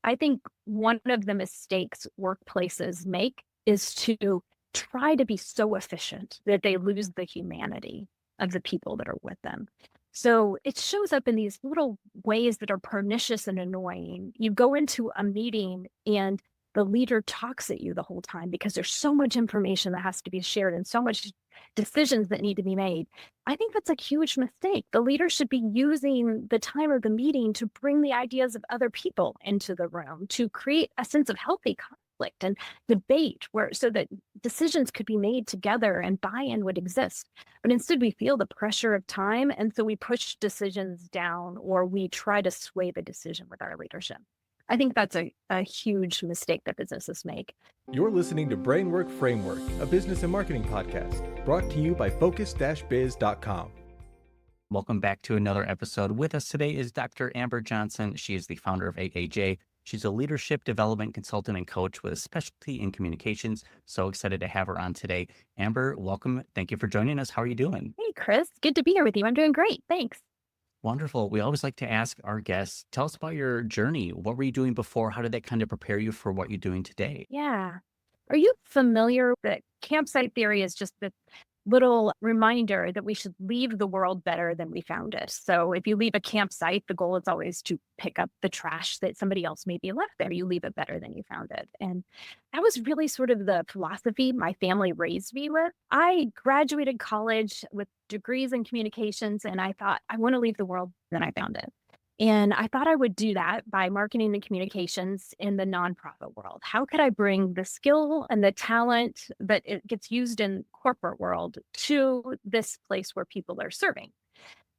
I think one of the mistakes workplaces make is to try to be so efficient that they lose the humanity of the people that are with them. So it shows up in these little ways that are pernicious and annoying. You go into a meeting and the leader talks at you the whole time because there's so much information that has to be shared and so much decisions that need to be made. I think that's a huge mistake. The leader should be using the time of the meeting to bring the ideas of other people into the room, to create a sense of healthy conflict and debate so that decisions could be made together and buy-in would exist. But instead we feel the pressure of time. And so we push decisions down or we try to sway the decision with our leadership. I think that's a huge mistake that businesses make. You're listening to Brainwork Framework, a business and marketing podcast brought to you by focus-biz.com. Welcome back to another episode. With us today is Dr. Amber Johnson. She is the founder of AAJ. She's a leadership development consultant and coach with a specialty in communications. So excited to have her on today. Amber, welcome. Thank you for joining us. How are you doing? Hey, Chris. Good to be here with you. I'm doing great. Thanks. Wonderful. We always like to ask our guests, tell us about your journey. What were you doing before? How did that kind of prepare you for what you're doing today? Yeah. Are you familiar that campsite theory is just this little reminder that we should leave the world better than we found it? So if you leave a campsite, the goal is always to pick up the trash that somebody else maybe left there. You leave it better than you found it. And that was really sort of the philosophy my family raised me with. I graduated college with degrees in communications, and I thought, I want to leave the world better than I found it. And I thought I would do that by marketing and communications in the nonprofit world. How could I bring the skill and the talent that it gets used in corporate world to this place where people are serving?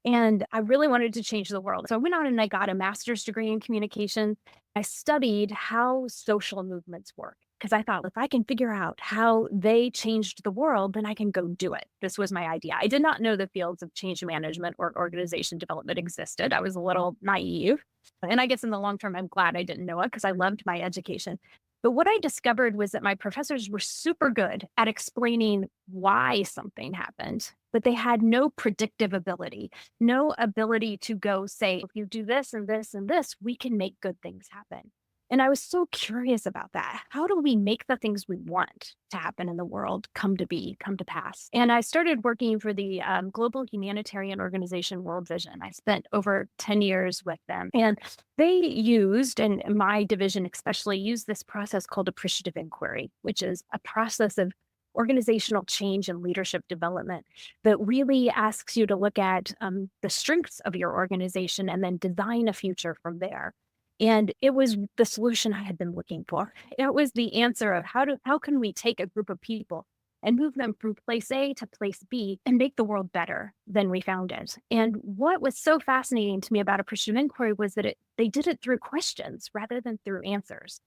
And I really wanted to change the world. So I went on and I got a master's degree in communication. I studied how social movements work because I thought if I can figure out how they changed the world, then I can go do it. This was my idea. I did not know the fields of change management or organization development existed. I was a little naive. And I guess in the long term, I'm glad I didn't know it because I loved my education. But what I discovered was that my professors were super good at explaining why something happened, but they had no predictive ability, no ability to go say, if you do this and this and this, we can make good things happen. And I was so curious about that. How do we make the things we want to happen in the world come to be, come to pass? And I started working for the global humanitarian organization World Vision. I spent over 10 years with them. And they used, and my division especially, used this process called appreciative inquiry, which is a process of organizational change and leadership development that really asks you to look at the strengths of your organization and then design a future from there. And it was the solution I had been looking for. It was the answer of how can we take a group of people and move them from place A to place B and make the world better than we found it. And what was so fascinating to me about appreciative inquiry was that they did it through questions rather than through answers.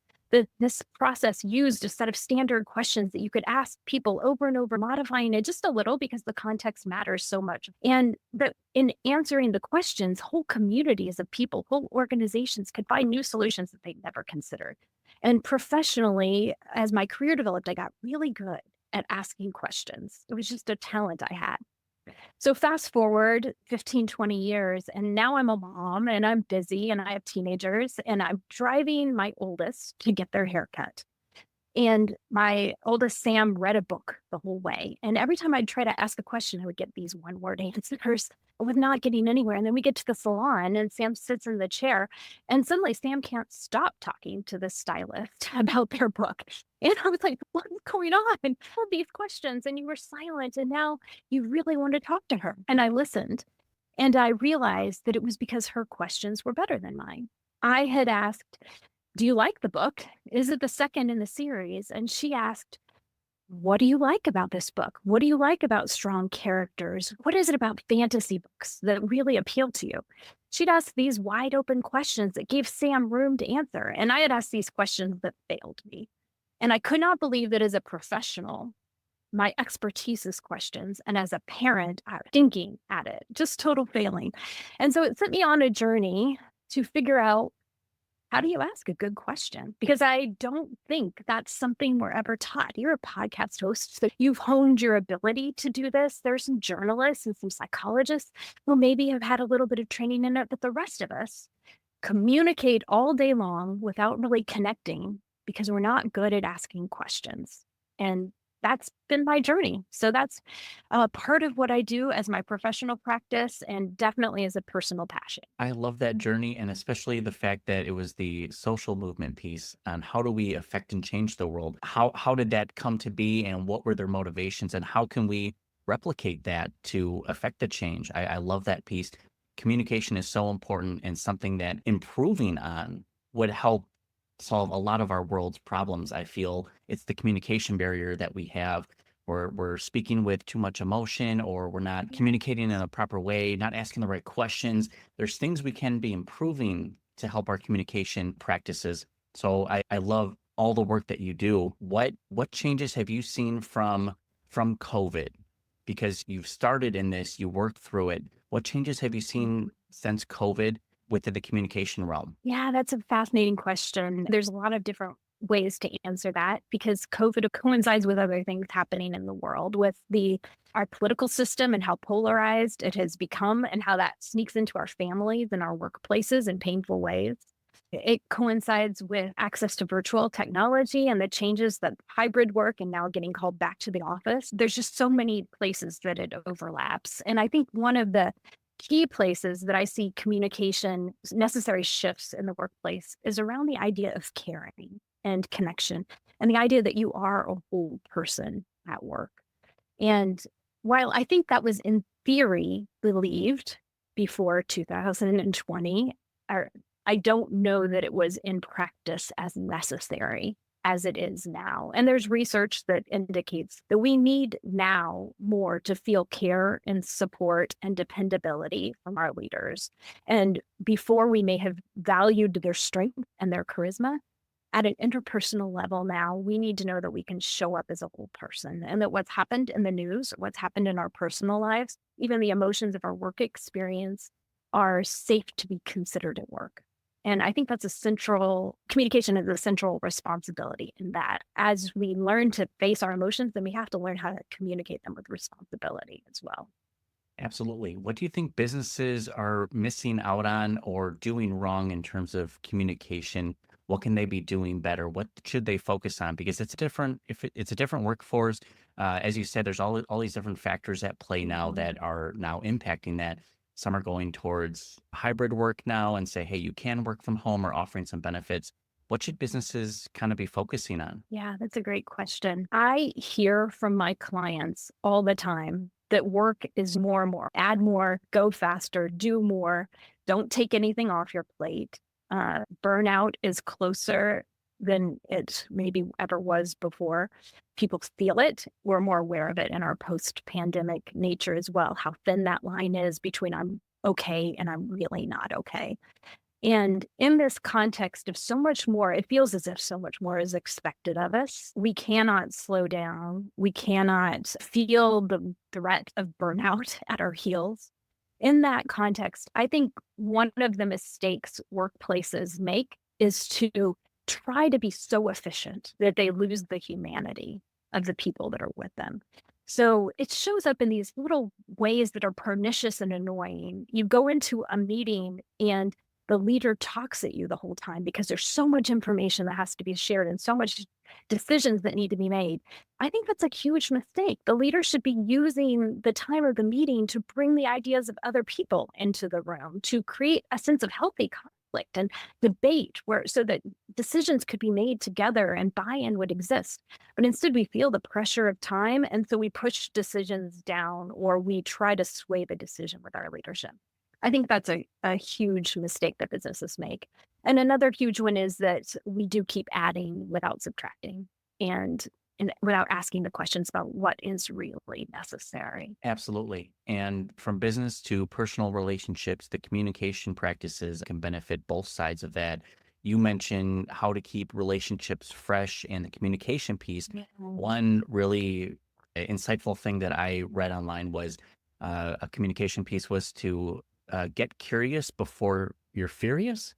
This process used a set of standard questions that you could ask people over and over, modifying it just a little because the context matters so much. And in answering the questions, whole communities of people, whole organizations could find new solutions that they'd never considered. And professionally, as my career developed, I got really good at asking questions. It was just a talent I had. So fast forward 15, 20 years, and now I'm a mom and I'm busy and I have teenagers and I'm driving my oldest to get their haircut. And my oldest, Sam, read a book the whole way. And every time I'd try to ask a question, I would get these one-word answers with not getting anywhere. And then we get to the salon and Sam sits in the chair and suddenly Sam can't stop talking to the stylist about their book. And I was like, what's going on? All these questions and you were silent and now you really want to talk to her. And I listened and I realized that it was because her questions were better than mine. I had asked, do you like the book? Is it the second in the series? And she asked, what do you like about this book? What do you like about strong characters? What is it about fantasy books that really appeal to you? She'd ask these wide open questions that gave Sam room to answer. And I had asked these questions that failed me. And I could not believe that as a professional, my expertise is questions. And as a parent, I was stinking at it, just total failing. And so it sent me on a journey to figure out, how do you ask a good question? Because I don't think that's something we're ever taught. You're a podcast host, so you've honed your ability to do this. There's some journalists and some psychologists who maybe have had a little bit of training in it, but the rest of us, communicate all day long without really connecting because we're not good at asking questions. And that's been my journey. So that's part of what I do as my professional practice and definitely as a personal passion. I love that journey, and especially the fact that it was the social movement piece on how do we affect and change the world. How did that come to be, and what were their motivations, and how can we replicate that to affect the change? I love that piece. Communication is so important and something that improving on would help solve a lot of our world's problems. I feel it's the communication barrier that we have. We're speaking with too much emotion, or we're not communicating in a proper way, not asking the right questions. There's things we can be improving to help our communication practices. So I love all the work that you do. What changes have you seen from COVID? Because you've started in this, you worked through it. What changes have you seen since COVID within the communication realm? Yeah, that's a fascinating question. There's a lot of different ways to answer that because COVID coincides with other things happening in the world with the our political system and how polarized it has become and how that sneaks into our families and our workplaces in painful ways. It coincides with access to virtual technology and the changes that hybrid work and now getting called back to the office. There's just so many places that it overlaps. And I think one of the key places that I see communication necessary shifts in the workplace is around the idea of caring and connection and the idea that you are a whole person at work. And while I think that was in theory believed before 2020, or I don't know that it was in practice as necessary as it is now. And there's research that indicates that we need now more to feel care and support and dependability from our leaders. And before we may have valued their strength and their charisma, at an interpersonal level now, we need to know that we can show up as a whole person and that what's happened in the news, what's happened in our personal lives, even the emotions of our work experience are safe to be considered at work. And I think that's a central communication is a central responsibility in that. As we learn to face our emotions, then we have to learn how to communicate them with responsibility as well. Absolutely. What do you think businesses are missing out on or doing wrong in terms of communication? What can they be doing better? What should they focus on? Because it's different. It's a different workforce, as you said, there's all these different factors at play now Mhm. that are now impacting that. Some are going towards hybrid work now and say, hey, you can work from home or offering some benefits. What should businesses kind of be focusing on? Yeah, that's a great question. I hear from my clients all the time that work is more and more, add more, go faster, do more, don't take anything off your plate. Burnout is closer than it maybe ever was before. People feel it. We're more aware of it in our post pandemic nature as well, how thin that line is between I'm okay and I'm really not okay. And in this context of so much more, it feels as if so much more is expected of us. We cannot slow down. We cannot feel the threat of burnout at our heels. In that context, I think one of the mistakes workplaces make is to try to be so efficient that they lose the humanity of the people that are with them. So it shows up in these little ways that are pernicious and annoying. You go into a meeting and the leader talks at you the whole time because there's so much information that has to be shared and so much decisions that need to be made. I think that's a huge mistake. The leader should be using the time of the meeting to bring the ideas of other people into the room, to create a sense of healthy conflict and debate where so that decisions could be made together and buy-in would exist. But instead we feel the pressure of time and so we push decisions down or we try to sway the decision with our leadership. I think that's a huge mistake that businesses make. And another huge one is that we do keep adding without subtracting and without asking the questions about what is really necessary. Absolutely. And from business to personal relationships, the communication practices can benefit both sides of that. You mentioned how to keep relationships fresh and the communication piece. Yeah. One really insightful thing that I read online was a communication piece was to get curious before you're furious.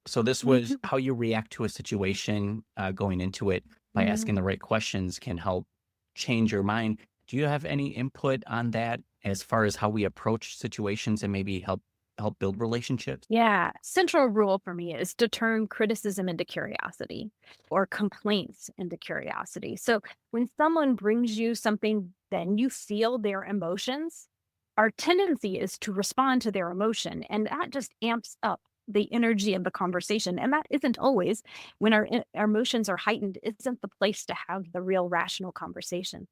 So this was Mhm. how you react to a situation going into it by asking the right questions can help change your mind. Do you have any input on that as far as how we approach situations and maybe help help build relationships? Yeah. Central rule for me is to turn criticism into curiosity or complaints into curiosity. So when someone brings you something, then you feel their emotions. Our tendency is to respond to their emotion, and that just amps up the energy of the conversation. And that isn't always when our emotions are heightened, isn't the place to have the real rational conversation.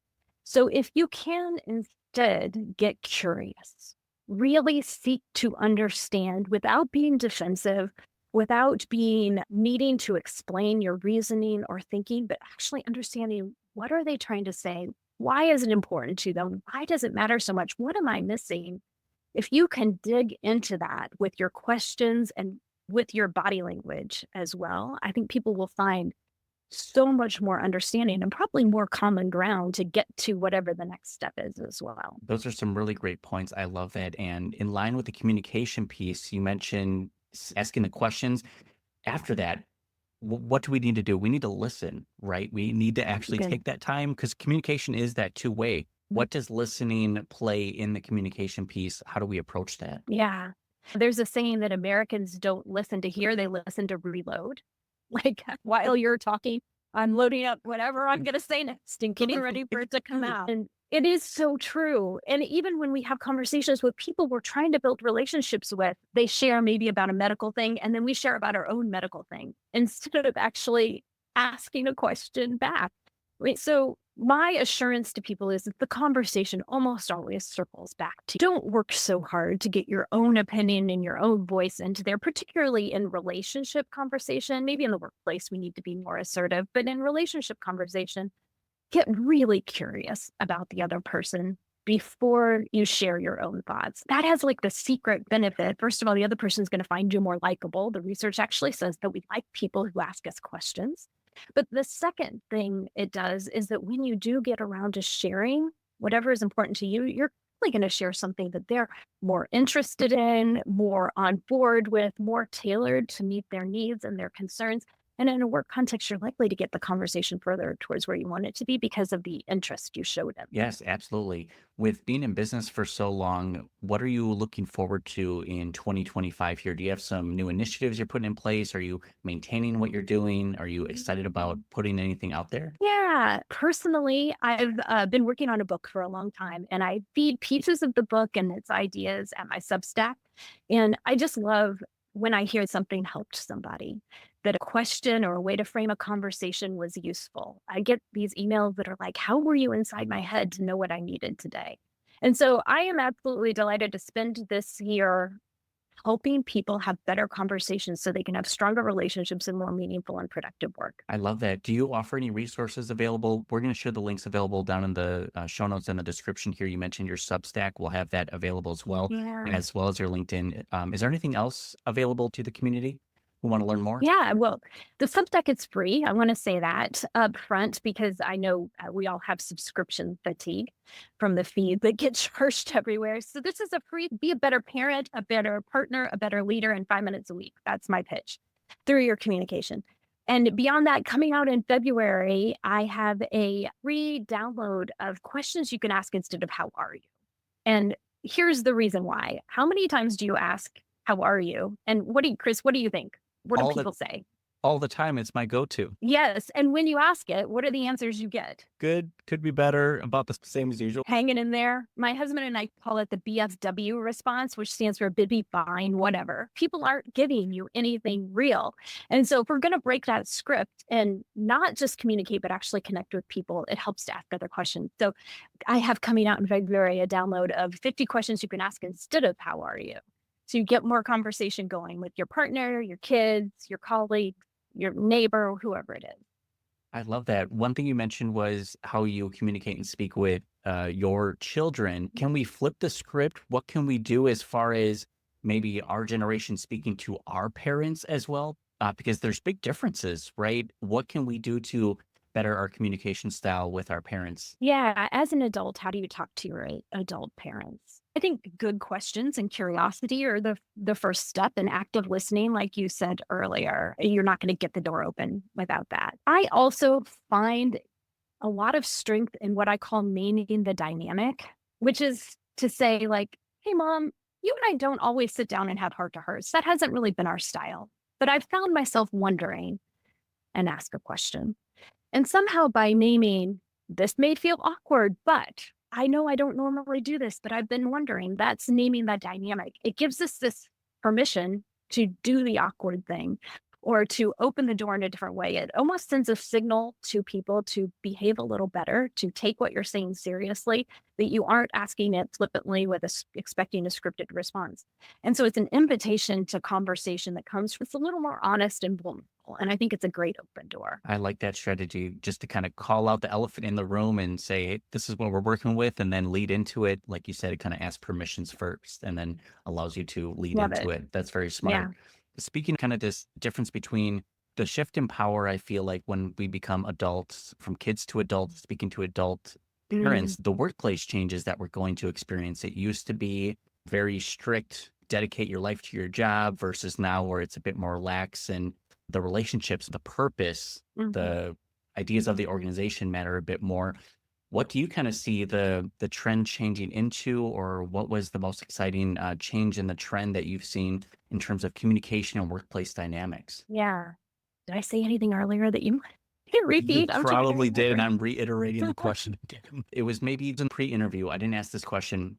So if you can instead get curious, really seek to understand without being defensive, without being needing to explain your reasoning or thinking, but actually understanding what are they trying to say? Why is it important to them? Why does it matter so much? What am I missing? If you can dig into that with your questions and with your body language as well, I think people will find so much more understanding and probably more common ground to get to whatever the next step is as well. Those are some really great points. I love that. And in line with the communication piece, you mentioned asking the questions. After that, what do we need to do? We need to listen, right? We need to actually Good. take that time because communication is that two-way. What does listening play in the communication piece? How do we approach that? Yeah. There's a saying that Americans don't listen to hear, they listen to reload. Like while you're talking, I'm loading up whatever I'm going to say next and getting ready for it to come out. And it is so true. And even when we have conversations with people we're trying to build relationships with, they share maybe about a medical thing, and then we share about our own medical thing instead of actually asking a question back. Right. So my assurance to people is that the conversation almost always circles back to don't work so hard to get your own opinion and your own voice into there, particularly in relationship conversation. Maybe in the workplace, we need to be more assertive, but in relationship conversation, get really curious about the other person before you share your own thoughts. That has like the secret benefit. First of all, the other person is going to find you more likable. The research actually says that we like people who ask us questions. But the second thing it does is that when you do get around to sharing whatever is important to you, you're probably going to share something that they're more interested in, more on board with, more tailored to meet their needs and their concerns. And in a work context, you're likely to get the conversation further towards where you want it to be because of the interest you showed them. Yes, absolutely. With being in business for so long, what are you looking forward to in 2025 here? Do you have some new initiatives you're putting in place? Are you maintaining what you're doing? Are you excited about putting anything out there? Yeah, personally, I've been working on a book for a long time, and I feed pieces of the book and its ideas at my Substack. And I just love when I hear something helped somebody, that a question or a way to frame a conversation was useful. I get these emails that are like, how were you inside my head to know what I needed today? And so I am absolutely delighted to spend this year helping people have better conversations so they can have stronger relationships and more meaningful and productive work. I love that. Do you offer any resources available? We're going to share the links available down in the show notes and the description here. You mentioned your Substack. We'll have that available Yeah. as well as your LinkedIn. Is there anything else available to the community who want to learn more? Yeah, well, the Substack is free. I want to say that up front because I know we all have subscription fatigue from the feed that get charged everywhere. So this is a free, be a better parent, a better partner, a better leader in 5 minutes a week. That's my pitch through your communication. And beyond that, coming out in February, I have a free download of questions you can ask instead of how are you? And here's the reason why. How many times do you ask, how are you? And Chris, what do you think? What do All the people say? all the time. It's my go-to. Yes, and when you ask it, what are the answers you get? Good, could be better, about the same as usual. Hanging in there. My husband and I call it the BFW response, which stands for bid, be fine, whatever. People aren't giving you anything real. And so if we're going to break that script and not just communicate, but actually connect with people, it helps to ask other questions. So I have coming out in February a download of 50 questions you can ask instead of how are you? So you get more conversation going with your partner, your kids, your colleagues, your neighbor, whoever it is. I love that. One thing you mentioned was how you communicate and speak with your children. Can we flip the script? What can we do as far as maybe our generation speaking to our parents as well? Because there's big differences, right? What can we do to better our communication style with our parents? Yeah, as an adult, how do you talk to your adult parents? I think good questions and curiosity are the first step in active listening, like you said earlier. You're not going to get the door open without that. I also find a lot of strength in what I call managing the dynamic, which is to say, like, hey, mom, you and I don't always sit down and have heart to hearts. That hasn't really been our style. But I've found myself wondering and ask a question. And somehow by naming, this may feel awkward, but I know I don't normally do this, but I've been wondering, that's naming that dynamic. It gives us this permission to do the awkward thing or to open the door in a different way. It almost sends a signal to people to behave a little better, to take what you're saying seriously, that you aren't asking it flippantly with expecting a scripted response. And so it's an invitation to conversation that comes with a little more honest and vulnerable. And I think it's a great open door. I like that strategy, just to kind of call out the elephant in the room and say, hey, this is what we're working with, and then lead into it. Like you said, it kind of asks permissions first and then allows you to lead Love into it. it. That's very Yeah. smart. Speaking kind of this difference between the shift in power, I feel like when we become adults, from kids to adults, speaking to adult Mm, parents, the workplace changes that we're going to experience. It used to be very strict, dedicate your life to your job, versus now where it's a bit more lax, and the relationships, the purpose, mhm. the ideas of the organization matter a bit more. What do you kind of see the trend changing into, or what was the most exciting change in the trend that you've seen in terms of communication and workplace dynamics? Yeah. Did I say anything earlier that you can You repeat? I'm trying to probably did, and remember. I'm reiterating the question again. It was maybe in pre-interview. I didn't ask this question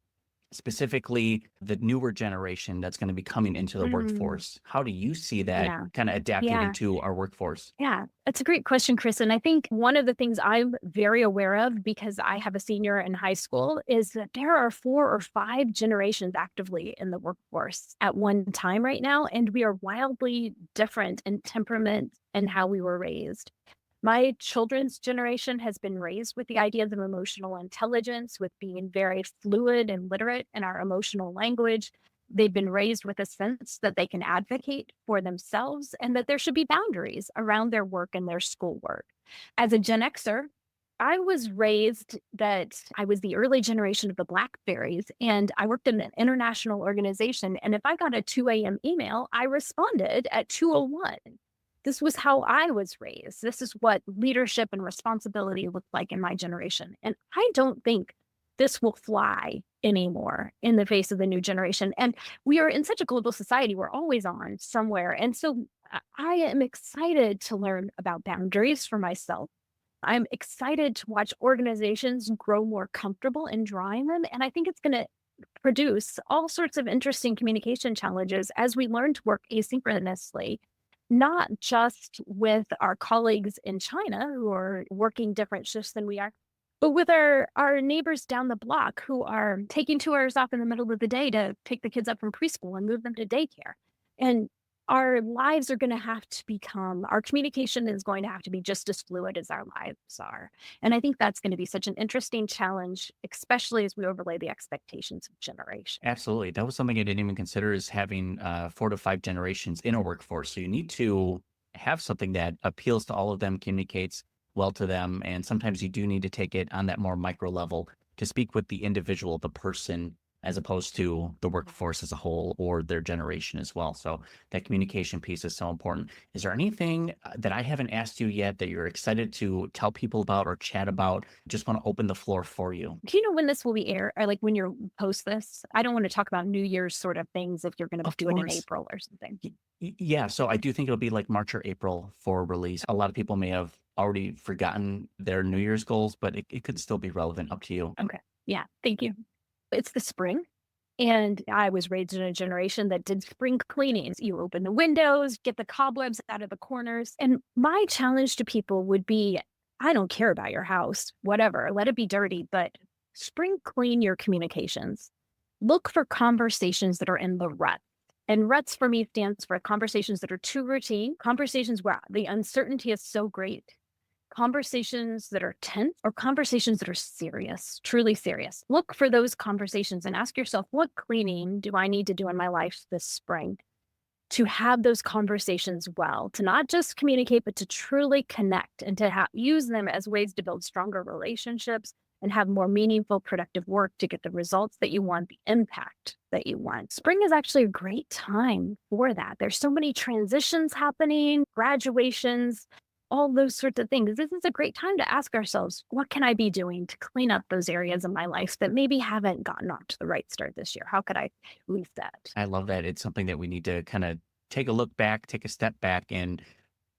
specifically. The newer generation that's going to be coming into the Mm, workforce. How do you see that yeah. kind of adapting Yeah. into our workforce? Yeah, that's a great question, Chris. And I think one of the things I'm very aware of because I have a senior in high school is that there are 4 or 5 generations actively in the workforce at one time right now. And we are wildly different in temperament and how we were raised. My children's generation has been raised with the ideas of emotional intelligence, with being very fluid and literate in our emotional language. They've been raised with a sense that they can advocate for themselves and that there should be boundaries around their work and their schoolwork. As a Gen Xer, I was raised that I was the early generation of the Blackberries and I worked in an international organization. And if I got a 2 a.m. email, I responded at 2:01. This was how I was raised. This is what leadership and responsibility looked like in my generation. And I don't think this will fly anymore in the face of the new generation. And we are in such a global society, we're always on somewhere. And so I am excited to learn about boundaries for myself. I'm excited to watch organizations grow more comfortable in drawing them. And I think it's going to produce all sorts of interesting communication challenges as we learn to work asynchronously, not just with our colleagues in China who are working different shifts than we are, but with our neighbors down the block who are taking 2 hours off in the middle of the day to pick the kids up from preschool and move them to daycare. And our lives are going to have to become, our communication is going to have to be just as fluid as our lives are. And I think that's going to be such an interesting challenge, especially as we overlay the expectations of generation. Absolutely. That was something I didn't even consider, is having 4 to 5 generations in a workforce. So you need to have something that appeals to all of them, communicates well to them. And sometimes you do need to take it on that more micro level to speak with the individual, the person, as opposed to the workforce as a whole or their generation as well. So that communication piece is so important. Is there anything that I haven't asked you yet that you're excited to tell people about or chat about? Just want to open the floor for you. Do you know when this will be aired? Or like when you post this? I don't want to talk about New Year's sort of things if you're going to Of do it in course. April or something. Yeah, so I do think it'll be like March or April for release. A lot of people may have already forgotten their New Year's goals, but it could still be relevant, up to you. Okay. Yeah. Thank you. It's the spring. And I was raised in a generation that did spring cleanings. You open the windows, get the cobwebs out of the corners. And my challenge to people would be I don't care about your house, whatever, let it be dirty, but spring clean your communications. Look for conversations that are in the rut. And ruts for me stands for conversations that are too routine, conversations where the uncertainty is so great, conversations that are tense, or conversations that are serious, truly serious. Look for those conversations and ask yourself, what cleaning do I need to do in my life this spring to have those conversations well, to not just communicate, but to truly connect and to use them as ways to build stronger relationships and have more meaningful, productive work to get the results that you want, the impact that you want. Spring is actually a great time for that. There's so many transitions happening, graduations, all those sorts of things. This is a great time to ask ourselves, what can I be doing to clean up those areas of my life that maybe haven't gotten off to the right start this year? How could I leave that? I love that. It's something that we need to kind of take a look back, take a step back, and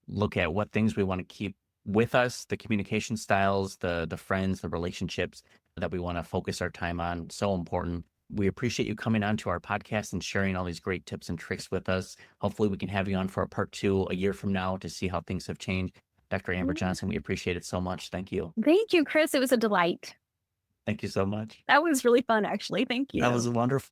look at what things we want to keep with us, the communication styles, the friends, the relationships that we want to focus our time on. So important. We appreciate you coming on to our podcast and sharing all these great tips and tricks with us. Hopefully we can have you on for a part 2 a year from now to see how things have changed. Dr. Amber Yeah. Johnson, we appreciate it so much. Thank you. Thank you, Chris. It was a delight. Thank you so much. That was really fun, actually. Thank That you. was wonderful.